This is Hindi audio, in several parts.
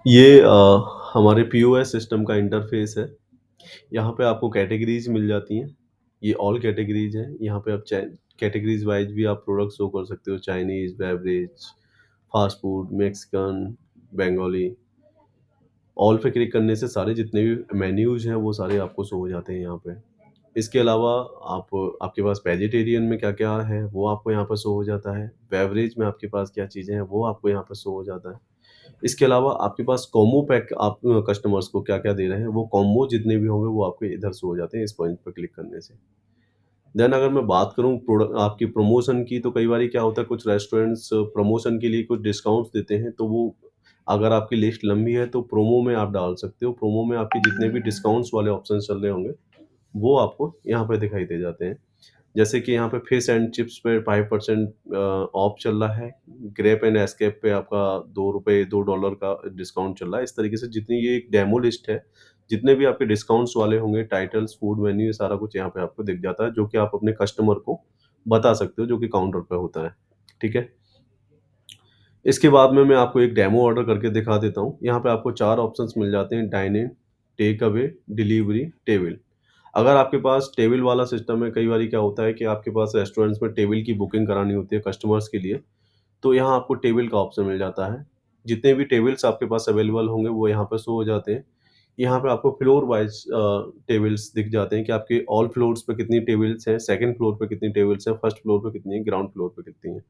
ये हमारे पीओएस सिस्टम का इंटरफ़ेस है। यहाँ पे आपको कैटेगरीज़ मिल जाती हैं। ये ऑल कैटेगरीज़ हैं। यहाँ पे आप चा कैटेगरीज़ वाइज़ भी आप प्रोडक्ट शो कर सकते हो, Chinese, beverage, fast food, Mexican, Bengali. All पे क्लिक करने से सारे जितने भी मेन्यूज़ हैं, वो सारे आपको शो हो जाते हैं यहाँ पे। इसके अलावा आप आपके पास वेजिटेरियन में क्या-क्या है, वो आपको यहाँ पर शो हो जाता है। बेवरेज में आपके पास क्या चीज़ें हैं, वो आपको यहाँ पर शो हो जाता है। इसके अलावा आपके पास कॉम्बो पैक आप कस्टमर्स को क्या-क्या दे रहे हैं, वो कॉम्बो जितने भी होंगे वो आपको इधर शो हो जाते हैं इस पॉइंट पे क्लिक करने से। देन अगर मैं बात करूँ आपकी प्रमोशन की तो कई बारी क्या होता है कुछ रेस्टोरेंट्स प्रमोशन के लिए कुछ डिस्काउंट्स देते हैं, तो वो अगर आपकी लिस्ट लंबी है तो प्रोमो में आप डाल सकते हो। प्रोमो में आपके जितने भी डिस्काउंट्स वाले ऑप्शंस चल रहे होंगे, वो आपको यहाँ पे दिखाई दे जाते हैं। जैसे कि यहाँ पे फिश एंड चिप्स पे 5% ऑफ चल रहा है। ग्रेप एंड एस्केप पे आपका ₹2 $2 का डिस्काउंट चल रहा है। इस तरीके से जितनी ये एक डेमो लिस्ट है, जितने भी आपके डिस्काउंट्स वाले होंगे, टाइटल्स, फूड मेन्यू, ये सारा कुछ यहाँ पे आपको दिख जाता है, जो कि आप अपने कस्टमर को बता सकते हो, जो कि काउंटर पे होता है। ठीक है? इसके बाद में मैं आपको एक डेमो ऑर्डर करके दिखा देता हूँ। यहाँ पे आपको 4 ऑप्शंस मिल जाते हैं, dine in, take away, delivery, table. अगर आपके पास टेबल वाला सिस्टम है, कई बारी क्या होता है कि आपके पास रेस्टोरेंट्स में टेबल की बुकिंग करानी होती है कस्टमर्स के लिए, तो यहाँ आपको टेबल का ऑप्शन मिल जाता है। जितने भी टेबल्स आपके पास अवेलेबल होंगे, वो यहाँ पे शो हो जाते हैं। यहाँ पे आपको फ्लोर वाइज़ टेबल्स दिख जाते हैं कि आपके ऑल फ्लोर्स पे कितनी टेबल्स हैं, सेकंड फ्लोर पे कितनी टेबल्स हैं, फर्स्ट फ्लोर पे कितनी हैं, ग्राउंड फ्लोर पे कितनी हैं।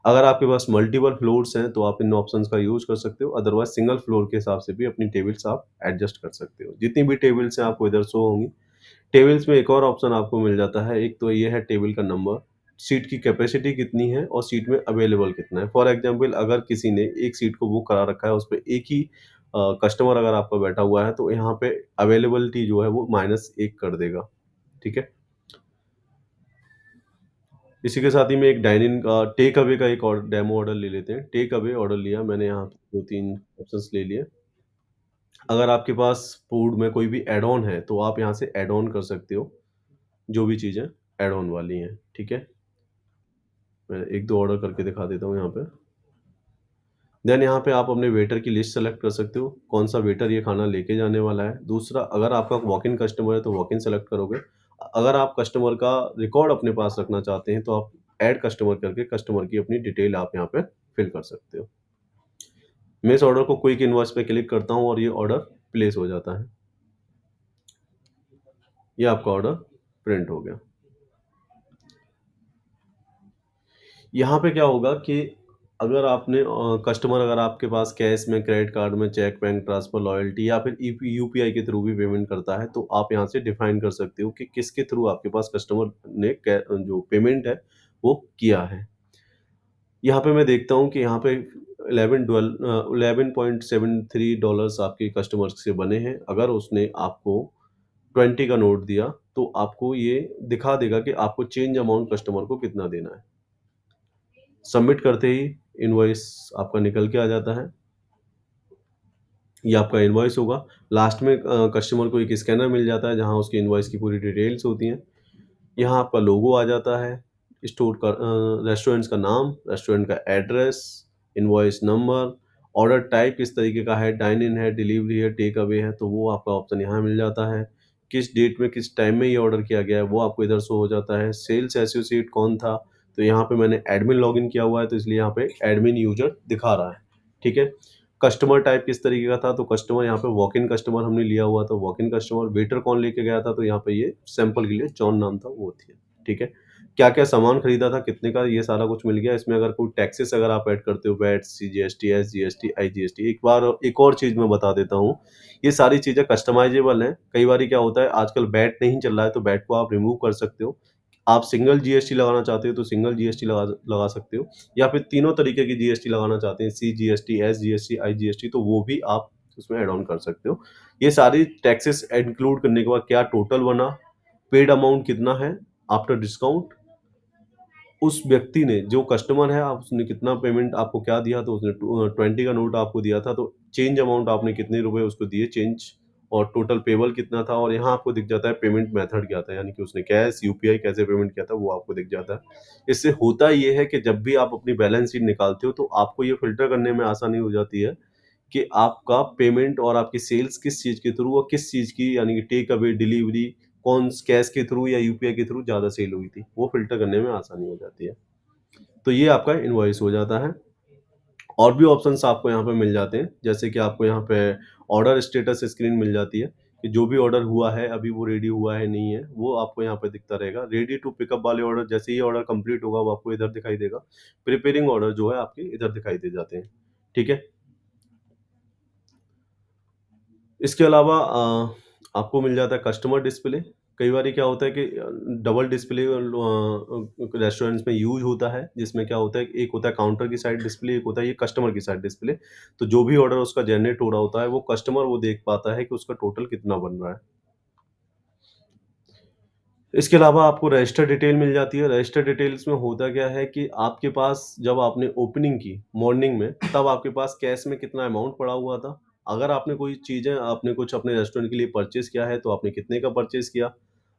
अगर आपके पास मल्टीपल फ्लोर्स हैं, तो आप इन ऑप्शंस का यूज़ कर सकते हो, अदरवाइज़ सिंगल फ्लोर के हिसाब से भी अपनी टेबल्स आप एडजस्ट कर सकते हो। जितनी भी टेबल्स हैं, आपको इधर शो होंगी। टेबल्स में एक और ऑप्शन आपको मिल जाता है, एक तो ये है टेबल का नंबर, सीट की कैपेसिटी कितनी है और सीट में अवेलेबल कितना है। फॉर एग्ज़ाम्पल अगर किसी ने एक सीट को बुक करा रखा है, उसपे एक ही कस्टमर अगर आपका बैठा हुआ है, तो यहाँ पे अवेलेबिलिटी जो है वो -1 कर देगा, ठीक है? इसी के साथ ही में एक डाइन इन का टेक अवे का एक और डेमो ऑर्डर ले लेते हैं। टेक अवे ऑर्डर लिया मैंने यहाँ पे 2-3 ऑप्शंस ले लिए। अगर आपके पास फूड में कोई भी ऐड ऑन है, तो आप यहाँ से ऐड ऑन कर सकते हो, जो भी चीज़ें ऐड ऑन वाली हैं, ठीक है? मैं 1-2 ऑर्डर करके दिखा देता हूँ यहाँ पे। देन यहाँ पे आप अपने वेटर की लिस्ट सेलेक्ट कर सकते हो, कौन-सा वेटर ये खाना लेके जाने वाला है। दूसरा अगर आपका वॉक इन कस्टमर है तो वॉक इन सेलेक्ट करोगे। अगर आप कस्टमर का रिकॉर्ड अपने पास रखना चाहते हैं तो आप ऐड कस्टमर करके कस्टमर की अपनी डिटेल आप यहाँ पे फिल कर सकते हो। मैं इस ऑर्डर को क्विक इनवॉइस पे क्लिक करता हूँ और ये ऑर्डर प्लेस हो जाता है। ये आपका ऑर्डर प्रिंट हो गया। यहाँ पे क्या होगा कि अगर आपने कस्टमर अगर आपके पास कैश में, क्रेडिट कार्ड में, चेक, बैंक ट्रांसफर, लॉयल्टी या फिर यूपीआई के थ्रू भी पेमेंट करता है, तो आप यहाँ से डिफाइन कर सकते हो कि किसके थ्रू आपके पास कस्टमर ने जो पेमेंट है, वो किया है। यहाँ पे मैं देखता हूँ कि यहाँ पे 11.73 डॉलर्स आपके कस्टमर्स से बने हैं। अगर उसने आपको 20 का नोट दिया, तो आपको ये दिखा देगा कि आपको चेंज अमाउंट कस्टमर को कितना देना है। सबमिट करते ही इनवॉइस आपका निकल के आ जाता है। ये आपका इनवॉइस होगा। लास्ट में कस्टमर को एक स्कैनर मिल जाता है जहाँ उसकी इनवॉइस की पूरी डिटेल्स होती हैं। यहाँ आपका लोगो आ जाता है, स्टोर का रेस्टोरेंट्स का नाम, रेस्टोरेंट का address, invoice number, order type किस तरीके का है, डाइन इन है, डिलीवरी है, टेक अवे है, तो वो आपका ऑप्शन यहाँ मिल जाता है। किस डेट में, किस टाइम में ये ऑर्डर किया गया है, वो आपको इधर शो हो जाता है। सेल्स एसोसिएट कौन था, तो यहाँ पे मैंने एडमिन लॉगिन किया हुआ है, तो इसलिए यहाँ पे एडमिन यूज़र दिखा रहा है, ठीक है। कस्टमर टाइप किस तरीके का था, तो कस्टमर यहाँ पे वॉक इन कस्टमर हमने लिया हुआ था, वॉक इन कस्टमर। वेटर कौन लेके गया था, तो यहाँ पे ये सैंपल के लिए जॉन नाम था, वो थी, ठीक है। क्या-क्या सामान खरीदा था, कितने का, ये सारा कुछ मिल गया। इसमें अगर कोई टैक्सेस अगर आप ऐड करते हो, वैट, सीजीएसटी, एसजीएसटी, आईजीएसटी, एक और चीज़ मैं बता देता हूँ, ये सारी चीज़ें कस्टमाइज़ेबल हैं। कई बारी क्या होता है, आजकल वैट नहीं चल रहा है, तो वैट को आप रिमूव कर सकते हो। आप सिंगल जीएसटी लगाना चाहते हो, तो सिंगल जीएसटी लगा लगा सकते हो, या फिर तीनों तरीके की जीएसटी लगाना चाहते हैं, सीजीएसटी, एसजीएसटी, आईजीएसटी, तो वो भी आप उसमें ऐड ऑन कर सकते हो। ये सारी टैक्सेस इंक्लूड करने के बाद क्या टोटल बना, पेड अमाउंट कितना है आफ्टर डिस्काउंट, उस व्यक्ति ने जो कस्टमर है आप उसने कितना पेमेंट आपको क्या दिया, तो उसने 20 का नोट आपको दिया था, तो चेंज अमाउंट आपने कितने रुपए उसको दिए चेंज, और टोटल पेबल कितना था, और यहाँ आपको दिख जाता है पेमेंट मेथड क्या था, यानी कि उसने कैश, यूपीआई कैसे पेमेंट किया था, वो आपको दिख जाता है। इससे होता ये है कि जब भी आप अपनी बैलेंस शीट निकालते हो, तो आपको ये फ़िल्टर करने में आसानी हो जाती है कि आपका पेमेंट और आपकी सेल्स किस चीज़ के थ्रू और किस चीज़ की, यानी कि टेक अवे, डिलीवरी, कौन कैश के थ्रू या यूपीआई के थ्रू ज़्यादा सेल हुई थी, वो फ़िल्टर करने में आसानी हो जाती है। तो ये आपका इनवॉइस हो जाता है। और भी ऑप्शंस आपको यहाँ पे मिल जाते हैं, जैसे कि आपको यहाँ पे ऑर्डर स्टेटस स्क्रीन मिल जाती है कि जो भी ऑर्डर हुआ है, अभी वो रेडी हुआ है, नहीं है, वो आपको यहाँ पे दिखता रहेगा। रेडी टू पिकअप वाले ऑर्डर, जैसे ही ऑर्डर कंप्लीट होगा, वो आपको इधर दिखाई देगा। प्रिपेयरिंग ऑर्डर जो है आपके इधर दिखाई दे जाते हैं, ठीक है? इसके अलावा आपको मिल जाता है कस्टमर डिस्प्ले। कई बारी क्या होता है कि डबल डिस्प्ले रेस्टोरेंट्स में यूज़ होता है, जिसमें क्या होता है, एक होता है काउंटर की साइड डिस्प्ले, एक होता है ये कस्टमर की साइड डिस्प्ले। तो जो भी ऑर्डर उसका जनरेट हो रहा होता है, वो कस्टमर वो देख पाता है कि उसका टोटल कितना बन रहा है। इसके अलावा आपको रजिस्टर डिटेल मिल जाती है। रजिस्टर डिटेल्स में होता क्या है कि आपके पास जब आपने ओपनिंग की मॉर्निंग में, तब आपके पास कैश में कितना अमाउंट पड़ा हुआ था। अगर आपने कोई चीज़ें, आपने कुछ अपने रेस्टोरेंट के लिए परचेज़ किया है, तो आपने कितने का परचेज़ किया।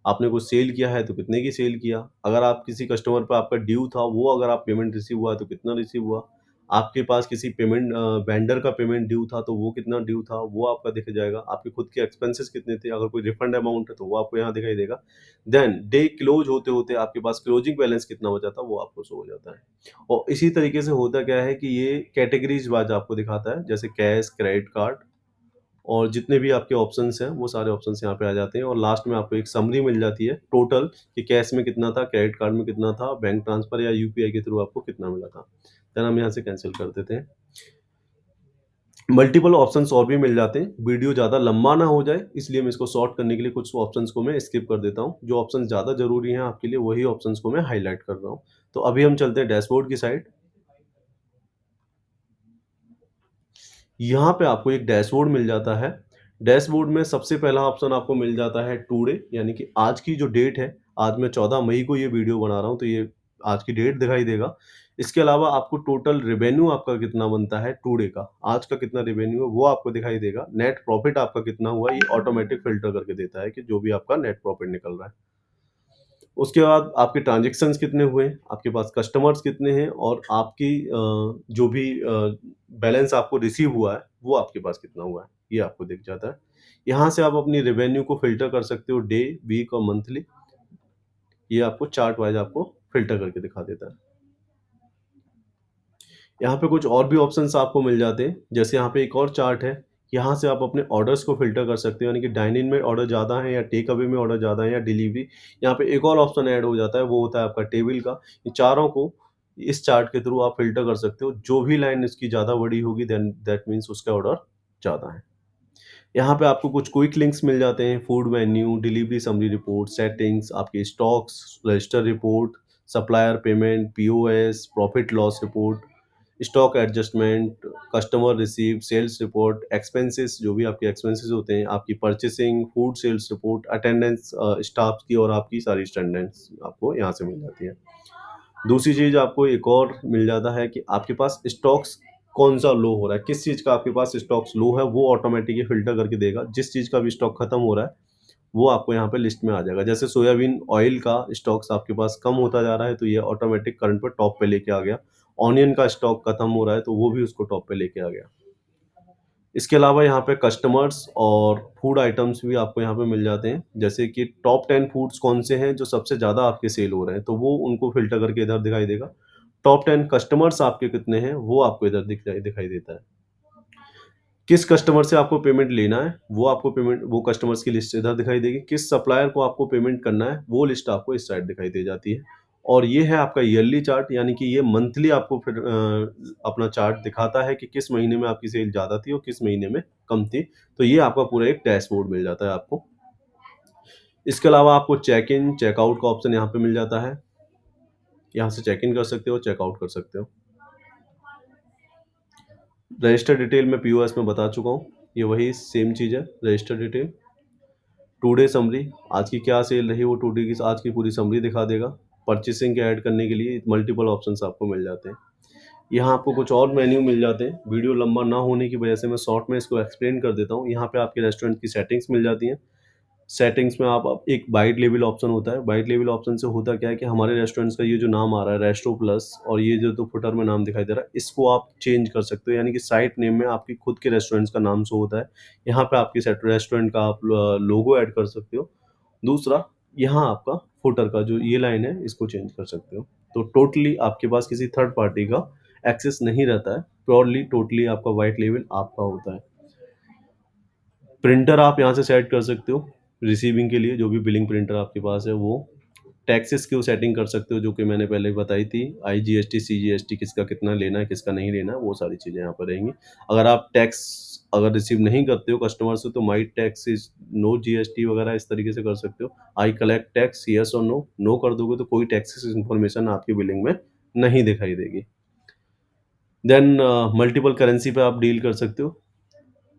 आपने कुछ सेल किया है, तो कितने की सेल किया। अगर आप किसी कस्टमर पे आपका ड्यू था, वो अगर आप पेमेंट रिसीव हुआ है, तो कितना रिसीव हुआ। आपके पास किसी पेमेंट वेंडर का पेमेंट ड्यू था, तो वो कितना ड्यू था, वो आपका दिख जाएगा। आपके खुद के एक्सपेंसेस कितने थे, अगर कोई रिफंड अमाउंट है, तो वो आपको यहाँ दिखाई देगा। देन डे क्लोज होते-होते आपके पास क्लोजिंग बैलेंस कितना बचा था, वो आपको शो हो जाता है। और इसी तरीके से होता क्या है कि ये कैटेगरीज़ वाइज़ आपको दिखाता है, जैसे कैश, क्रेडिट कार्ड और जितने भी आपके ऑप्शंस हैं, वो सारे ऑप्शंस यहाँ पे आ जाते हैं और लास्ट में आपको एक समरी मिल जाती है टोटल, कि कैश में कितना था, क्रेडिट कार्ड में कितना था, बैंक ट्रांसफर या यूपीआई के थ्रू आपको कितना मिला था। देन हम यहाँ से कैंसल कर देते हैं। मल्टीपल ऑप्शंस और भी मिल जाते हैं। वीडियो ज़्यादा लंबा ना हो जाए, इसलिए मैं इसको शॉर्ट करने के लिए कुछ ऑप्शंस को मैं स्किप कर देता हूँ। जो ऑप्शंस ज़्यादा ज़रूरी हैं आपके लिए, वही ऑप्शंस को मैं हाइलाइट कर रहा हूँ। तो अभी हम चलते हैं डैशबोर्ड की साइड। यहाँ पे आपको एक डैशबोर्ड मिल जाता है। डैशबोर्ड में सबसे पहला ऑप्शन आपको मिल जाता है टुडे, यानी कि आज की जो डेट है, आज मैं 14 मई को ये वीडियो बना रहा हूँ, तो ये आज की डेट दिखाई देगा। इसके अलावा आपको टोटल रेवेन्यू आपका कितना बनता है टुडे का, आज का कितना रेवेन्यू है, वो आपको दिखाई देगा। नेट प्रॉफिट आपका कितना हुआ, ये ऑटोमैटिक फ़िल्टर करके देता है कि जो भी आपका नेट प्रॉफिट निकल रहा है। उसके बाद आपके ट्रांज़ैक्शंस कितने हुए, आपके पास कस्टमर्स कितने हैं और आपकी जो भी बैलेंस आपको रिसीव हुआ है, वो आपके पास कितना हुआ है, ये आपको दिख जाता है। यहाँ से आप अपनी रेवेन्यू को फ़िल्टर कर सकते हो डे, वीक और मंथली। ये आपको चार्ट वाइज़ आपको फ़िल्टर करके दिखा देता है। यहाँ पे कुछ और भी ऑप्शंस आपको मिल जाते हैं, जैसे यहाँ पे एक और चार्ट है। यहाँ से आप अपने ऑर्डर्स को फ़िल्टर कर सकते हो, यानी कि डाइन इन में ऑर्डर ज़्यादा है या टेक अवे में ऑर्डर ज़्यादा है या डिलीवरी। यहाँ पे एक और ऑप्शन ऐड हो जाता है, वो होता है आपका टेबल का। ये चारों को इस चार्ट के थ्रू आप फ़िल्टर कर सकते हो। जो भी लाइन इसकी ज़्यादा बड़ी होगी, देन दैट मीन्स उसका ऑर्डर ज़्यादा है। यहाँ पे आपको कुछ क्विक लिंक्स मिल जाते हैं, food menu, delivery summary report, settings, आपके stocks, register report, supplier payment, POS, profit loss report, stock adjustment, customer receive, sales report, expenses, जो भी आपके एक्सपेंसेस होते हैं, आपकी purchasing, food sales report, attendance staff की और आपकी सारी अटेंडेंस आपको यहाँ से मिल जाती है। दूसरी चीज़ आपको एक और मिल जाता है कि आपके पास स्टॉक्स कौन-सा लो हो रहा है, किस चीज़ का आपके पास स्टॉक्स लो है, वो ऑटोमैटिक ये फ़िल्टर करके देगा। जिस चीज़ का भी स्टॉक खत्म हो रहा है, वो आपको यहाँ पे लिस्ट में आ जाएगा। जैसे सोयाबीन ऑयल का स्टॉक्स आपके पास कम होता जा रहा है, तो ये ऑटोमैटिक करंट पे टॉप पे लेके आ गया। ऑनियन का स्टॉक खत्म हो रहा है, तो वो भी उसको टॉप पे लेके आ गया। इसके अलावा यहाँ पे कस्टमर्स और फूड आइटम्स भी आपको यहाँ पे मिल जाते हैं, जैसे कि टॉप 10 फूड्स कौन से हैं जो सबसे ज़्यादा आपके सेल हो रहे हैं, तो वो उनको फ़िल्टर करके इधर दिखाई देगा। टॉप 10 कस्टमर्स आपके कितने हैं, वो आपको इधर दिखाई दिखाई देता है। किस कस्टमर से आपको पेमेंट लेना है, वो आपको पेमेंट, वो कस्टमर्स की लिस्ट इधर दिखाई देगी। किस सप्लायर को आपको पेमेंट करना है, वो लिस्ट आपको इस साइड दिखाई दे जाती है। और ये है आपका ईयरली चार्ट, यानी कि ये मंथली आपको फिर अपना चार्ट दिखाता है कि किस महीने में आपकी सेल ज़्यादा थी और किस महीने में कम थी। तो ये आपका पूरा एक डैशबोर्ड मिल जाता है आपको। इसके अलावा आपको चेक इन, चेक आउट का ऑप्शन यहाँ पे मिल जाता है। यहाँ से चेक इन कर सकते हो, चेक आउट कर सकते हो। रजिस्टर डिटेल मैं पीओएस में बता चुका हूँ। ये वही सेम चीज़ है, रजिस्टर डिटेल। टुडे समरी, आज की क्या सेल रही, वो टुडे की आज की पूरी समरी दिखा देगा। परचेसिंग के ऐड करने के लिए मल्टीपल ऑप्शंस आपको मिल जाते हैं। यहाँ आपको कुछ और मेन्यू मिल जाते हैं। वीडियो लंबा ना होने की वजह से मैं शॉर्ट में इसको एक्सप्लेन कर देता हूँ। यहाँ पे आपके रेस्टोरेंट की सेटिंग्स मिल जाती हैं। सेटिंग्स में आप एक वाइट लेबल ऑप्शन होता है, वाइट लेबल ऑप्शन से होता क्या है कि हमारे रेस्टोरेंट्स का ये जो नाम आ रहा है रेस्टो प्लस और ये जो तो फुटर में नाम दिखाई दे रहा है, इसको आप चेंज कर सकते हो, यानी कि साइट नेम में आपकी खुद के रेस्टोरेंट्स का नाम शो होता है। यहाँ पे आपकी सेट रेस्टोरेंट का आप लोगो ऐड कर सकते हो। दूसरा, यहाँ आपका फुटर का जो ये लाइन है, इसको चेंज कर सकते हो। तो टोटली आपके पास किसी थर्ड पार्टी का एक्सेस नहीं रहता है, प्योरली टोटली आपका व्हाइट लेबल आपका होता है। प्रिंटर आप यहाँ से सेट कर सकते हो, रिसीविंग के लिए जो भी बिलिंग प्रिंटर आपके पास है वो। टैक्सेस की वो सेटिंग कर सकते हो जो कि मैंने पहले बताई थी, आईजीएसटी, सीजीएसटी किसका कितना लेना है, किसका नहीं लेना है, वो सारी चीज़ें यहाँ पर रहेंगी। अगर आप टैक्स अगर रिसीव नहीं करते हो कस्टमर से तो my tax is no GST वगैरह इस तरीके से कर सकते हो। आई कलेक्ट टैक्स येस और नो, नो कर दोगे तो कोई टैक्सेस इन्फॉर्मेशन आपकी बिलिंग में नहीं दिखाई देगी। देन मल्टीपल करेंसी पे आप डील कर सकते हो।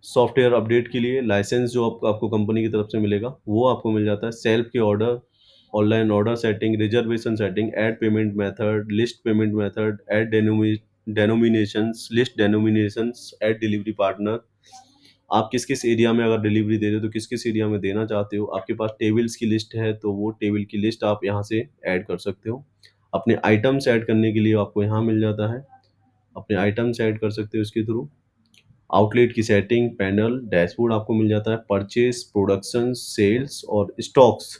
सॉफ्टवेयर अपडेट के लिए लाइसेंस जो आपको कंपनी की तरफ से मिलेगा, वो आपको मिल जाता है। सेल्फ के order, online order setting, reservation setting, add payment method, list payment method, add denominations, list denominations, add delivery partner. आप किस-किस एरिया में अगर डिलीवरी दे रहे हो, तो किस-किस एरिया में देना चाहते हो। आपके पास टेबल्स की लिस्ट है, तो वो टेबल की लिस्ट आप यहाँ से ऐड कर सकते हो। अपने आइटम्स ऐड करने के लिए आपको यहाँ मिल जाता है। अपने आइटम्स ऐड कर सकते हो इसके थ्रू। आउटलेट की सेटिंग, पैनल, डैशबोर्ड आपको मिल जाता है, परचेज़, प्रोडक्शन, सेल्स और स्टॉक्स।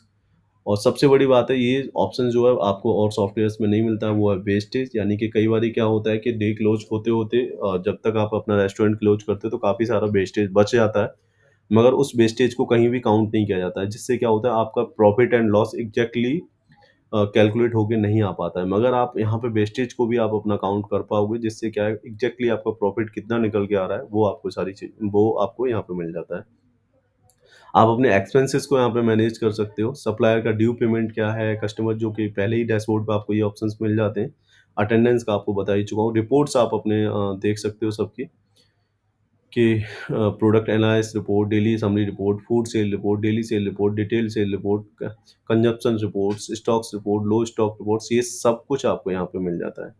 और सबसे बड़ी बात है ये ऑप्शन जो है आपको और सॉफ्टवेयर्स में नहीं मिलता है, वो है वेस्टेज, यानी कि कई बारी क्या होता है कि डे क्लोज़ होते-होते जब तक आप अपना रेस्टोरेंट क्लोज़ करते हो तो काफ़ी सारा वेस्टेज बच जाता है, मगर उस वेस्टेज को कहीं भी काउंट नहीं किया जाता है, जिससे क्या होता है आपका profit and loss exactly calculate होके नहीं आ पाता है। मगर आप यहाँ पे वेस्टेज को भी आप अपना काउंट कर पाओगे, जिससे क्या है एग्ज़ैक्टली आपका प्रॉफिट कितना निकल के आ रहा है, वो आपको सारी चीज़ वो आपको यहाँ पे मिल जाता है। आप अपने एक्सपेंसेस को यहाँ पे मैनेज कर सकते हो। सप्लायर का ड्यू पेमेंट क्या है, कस्टमर जो कि पहले ही डैशबोर्ड पे आपको ये ऑप्शंस मिल जाते हैं। अटेंडेंस का आपको बता ही चुका हूँ। रिपोर्ट्स आप अपने देख सकते हो सबकी कि product analysis report, daily summary report, food sale report, daily sale report, detail sale report, consumption reports, stocks report, low stock reports, ये सब कुछ आपको यहाँ पे मिल जाता है।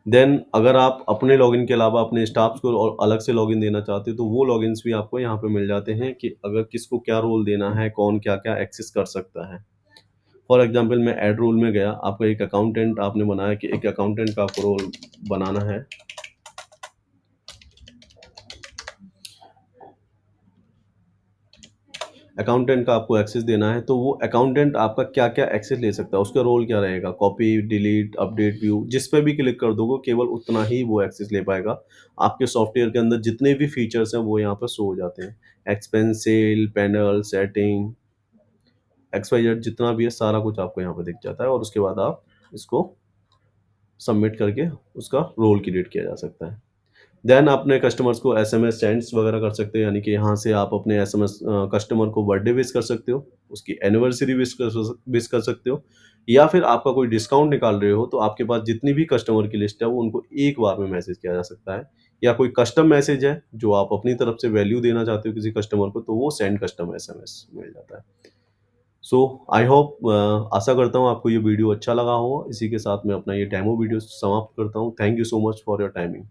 देन अगर आप अपने लॉगिन के अलावा अपने स्टाफ्स को और अलग से लॉगिन देना चाहते हो, तो वो लॉगिन्स भी आपको यहाँ पे मिल जाते हैं कि अगर किसको क्या रोल देना है, कौन क्या-क्या एक्सेस कर सकता है। फॉर एग्ज़ाम्पल मैं ऐड रोल में गया, आपका एक अकाउंटेंट आपने बनाया कि एक अकाउंटेंट का आपको रोल बनाना है। अकाउंटेंट का आपको एक्सेस देना है, तो वो अकाउंटेंट आपका क्या-क्या एक्सेस ले सकता है, उसका रोल क्या रहेगा? कॉपी, डिलीट, अपडेट, व्यू, जिस पे भी क्लिक कर दोगे केवल उतना ही वो एक्सेस ले पाएगा। आपके सॉफ्टवेयर के अंदर जितने भी फीचर्स हैं वो यहाँ पर शो हो जाते हैं। Expense, sale, panel, setting, X Y Z जितना भी है सारा कुछ आपको यहाँ पे दिख जाता है और उसके बाद आप इसको सबमिट करके उसका रोल क्रिएट किया जा सकता है। देन अपने कस्टमर्स को एसएमएस सेंड्स वगैरह कर सकते हो, यानी कि यहाँ से आप अपने एसएमएस कस्टमर को बर्थडे विश कर सकते हो, उसकी एनिवर्सरी विश कर सकते हो, या फिर आपका कोई डिस्काउंट निकाल रहे हो तो आपके पास जितनी भी कस्टमर की लिस्ट है वो उनको एक बार में मैसेज किया जा सकता है, या कोई कस्टम मैसेज है जो आप अपनी तरफ से वैल्यू देना चाहते हो किसी कस्टमर को तो वो सेंड कस्टम एसएमएस मिल जाता है। सो आई होप आशा करता हूँ आपको ये वीडियो अच्छा लगा हो। इसी के साथ मैं अपना ये डेमो वीडियो समाप्त करता हूँ। Thank you so much for your timing.